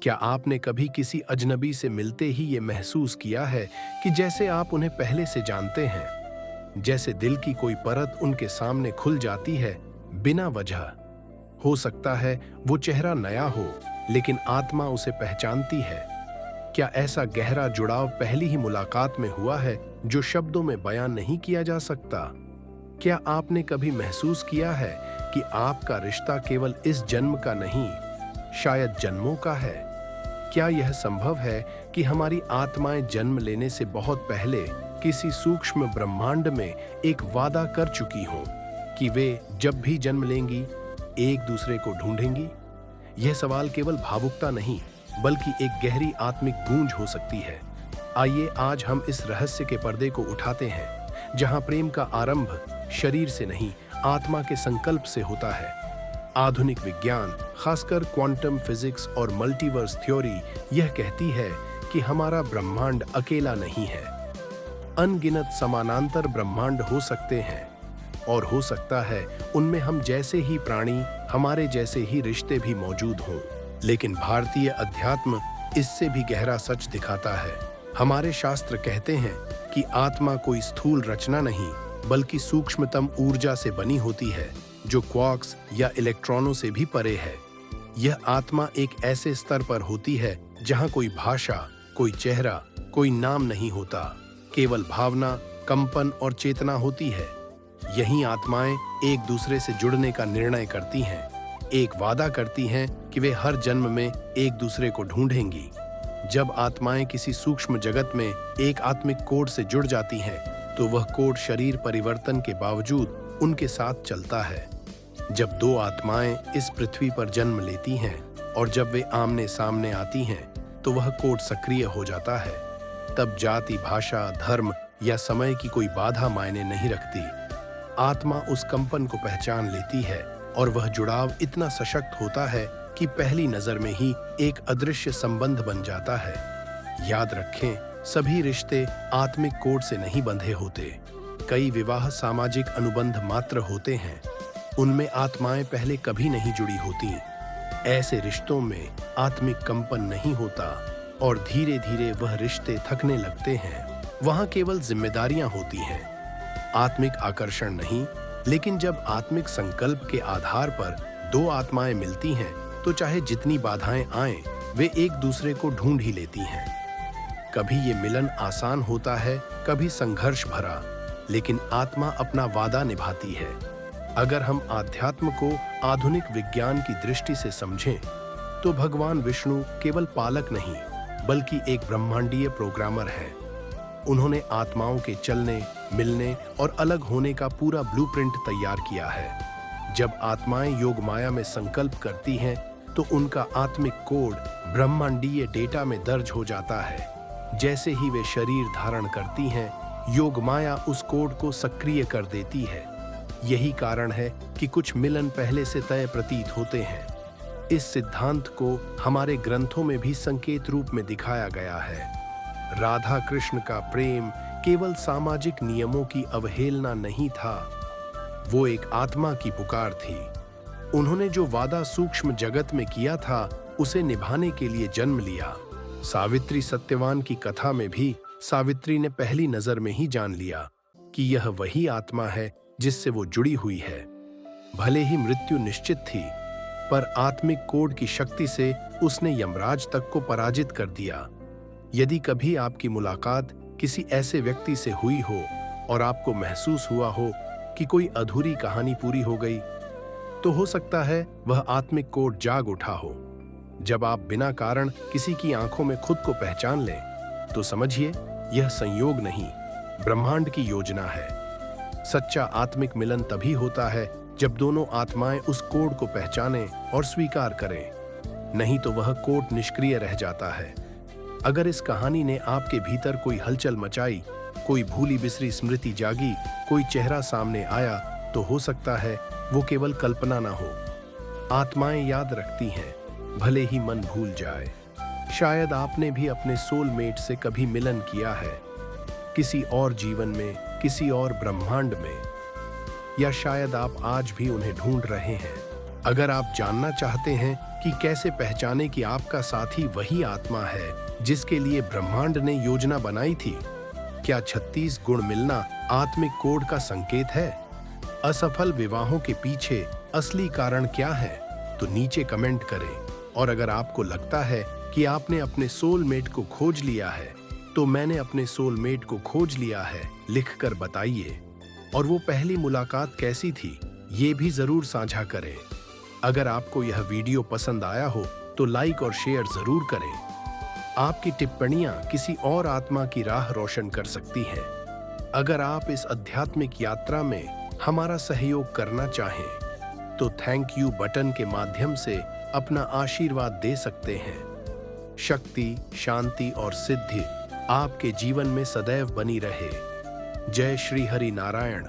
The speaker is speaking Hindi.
क्या आपने कभी किसी अजनबी से मिलते ही ये महसूस किया है कि जैसे आप उन्हें पहले से जानते हैं, जैसे दिल की कोई परत उनके सामने खुल जाती है बिना वजह? हो सकता है वो चेहरा नया हो, लेकिन आत्मा उसे पहचानती है। क्या ऐसा गहरा जुड़ाव पहली ही मुलाकात में हुआ है जो शब्दों में बयान नहीं किया जा सकता? क्या आपने कभी महसूस किया है कि आपका रिश्ता केवल इस जन्म का नहीं, शायद जन्मों का है? क्या यह संभव है कि हमारी आत्माएं जन्म लेने से बहुत पहले किसी सूक्ष्म ब्रह्मांड में एक वादा कर चुकी हों कि वे जब भी जन्म लेंगी एक दूसरे को ढूंढेंगी? यह सवाल केवल भावुकता नहीं, बल्कि एक गहरी आत्मिक गूंज हो सकती है। आइए आज हम इस रहस्य के पर्दे को उठाते हैं, जहां प्रेम का आरंभ शरीर से नहीं, आत्मा के संकल्प से होता है। आधुनिक विज्ञान, खासकर क्वांटम फिजिक्स और मल्टीवर्स थ्योरी, यह कहती है कि हमारा ब्रह्मांड अकेला नहीं है। अनगिनत समानांतर ब्रह्मांड हो सकते हैं, और हो सकता है उनमें हम जैसे ही प्राणी, हमारे जैसे ही रिश्ते भी मौजूद हों। लेकिन भारतीय अध्यात्म इससे भी गहरा सच दिखाता है। हमारे शास्त्र कहते हैं कि आत्मा कोई स्थूल रचना नहीं, बल्कि सूक्ष्मतम ऊर्जा से बनी होती है, जो क्वार्क्स या इलेक्ट्रॉनों से भी परे है। यह आत्मा एक ऐसे स्तर पर होती है जहां कोई भाषा, कोई चेहरा, कोई नाम नहीं होता, केवल भावना, कंपन और चेतना होती है। यही आत्माएं एक दूसरे से जुड़ने का निर्णय करती हैं, एक वादा करती हैं कि वे हर जन्म में एक दूसरे को ढूंढेंगी। जब आत्माएं किसी सूक्ष्म जगत में एक आत्मिक कोड से जुड़ जाती हैं, तो वह कोड शरीर परिवर्तन के बावजूद उनके साथ चलता है। जब दो आत्माएं इस पृथ्वी पर जन्म लेती हैं और जब वे आमने सामने आती हैं, तो वह कोड सक्रिय हो जाता है। तब जाति, भाषा, धर्म या समय की कोई बाधा मायने नहीं रखती। आत्मा उस कंपन को पहचान लेती है और वह जुड़ाव इतना सशक्त होता है कि पहली नजर में ही एक अदृश्य संबंध बन जाता है। याद रखें, सभी रिश्ते आत्मिक कोड से नहीं बंधे होते। कई विवाह सामाजिक अनुबंध मात्र होते हैं, उनमें आत्माएं पहले कभी नहीं जुड़ी होती। ऐसे रिश्तों में आत्मिक कंपन नहीं होता और धीरे धीरे वह रिश्ते थकने लगते हैं। वहां केवल जिम्मेदारियां होती हैं, आत्मिक आकर्षण नहीं। लेकिन जब आत्मिक संकल्प के आधार पर दो आत्माएं मिलती हैं, तो चाहे जितनी बाधाएं आएं, वे एक दूसरे को ढूंढ ही लेती हैं। कभी ये मिलन आसान होता है, कभी संघर्ष भरा, लेकिन आत्मा अपना वादा निभाती है। अगर हम आध्यात्म को आधुनिक विज्ञान की दृष्टि से समझें, तो भगवान विष्णु केवल पालक नहीं, बल्कि एक ब्रह्मांडीय प्रोग्रामर हैं। उन्होंने आत्माओं के चलने, मिलने और अलग होने का पूरा ब्लूप्रिंट तैयार किया है। जब आत्माएं योग माया में संकल्प करती हैं, तो उनका आत्मिक कोड ब्रह्मांडीय डेटा में दर्ज हो जाता है। जैसे ही वे शरीर धारण करती हैं, योग माया उस कोड को सक्रिय कर देती है। यही कारण है कि कुछ मिलन पहले से तय प्रतीत होते हैं। इस सिद्धांत को हमारे ग्रंथों में भी संकेत रूप में दिखाया गया है। राधा कृष्ण का प्रेम केवल सामाजिक नियमों की अवहेलना नहीं था, वो एक आत्मा की पुकार थी। उन्होंने जो वादा सूक्ष्म जगत में किया था, उसे निभाने के लिए जन्म लिया। सावित्री सत्यवान की कथा में भी सावित्री ने पहली नजर में ही जान लिया कि यह वही आत्मा है जिससे वो जुड़ी हुई है। भले ही मृत्यु निश्चित थी, पर आत्मिक कोड की शक्ति से उसने यमराज तक को पराजित कर दिया। यदि कभी आपकी मुलाकात किसी ऐसे व्यक्ति से हुई हो और आपको महसूस हुआ हो कि कोई अधूरी कहानी पूरी हो गई, तो हो सकता है वह आत्मिक कोड जाग उठा हो। जब आप बिना कारण किसी की आंखों में खुद को पहचान लें, तो समझिए यह संयोग नहीं, ब्रह्मांड की योजना है। सच्चा आत्मिक मिलन तभी होता है जब दोनों आत्माएं उस कोड को पहचानें और स्वीकार करें, नहीं तो वह कोड निष्क्रिय रह जाता है। अगर इस कहानी ने आपके भीतर कोई हलचल मचाई, कोई भूली बिसरी स्मृति जागी, कोई चेहरा सामने आया, तो हो सकता है वो केवल कल्पना ना हो। आत्माएं याद रखती हैं, भले ही मन भूल जाए। शायद आपने भी अपने सोलमेट से कभी मिलन किया है, किसी और जीवन में, किसी और ब्रह्मांड में, या शायद आप आज भी उन्हें ढूंढ रहे हैं। अगर आप जानना चाहते हैं कि कैसे पहचाने कि आपका साथी वही आत्मा है जिसके लिए ब्रह्मांड ने योजना बनाई थी, क्या 36 गुण मिलना आत्मिक कोड का संकेत है? असफल विवाहों के पीछे असली कारण क्या है? तो नीचे कमेंट करें। और अगर आपको लगता है कि आपने अपने सोलमेट को खोज लिया है, तो मैंने अपने सोलमेट को खोज लिया है लिखकर बताइए। और वो पहली मुलाकात कैसी थी, ये भी जरूर साझा करें। अगर आपको यह वीडियो पसंद आया हो तो लाइक और शेयर जरूर करें। आपकी टिप्पणियां किसी और आत्मा की राह रोशन कर सकती हैं। अगर आप इस आध्यात्मिक यात्रा में हमारा सहयोग करना चाहें तो थैंक यू बटन के माध्यम से अपना आशीर्वाद दे सकते हैं। शक्ति, शांति और सिद्धि आपके जीवन में सदैव बनी रहे। जय श्री हरि नारायण।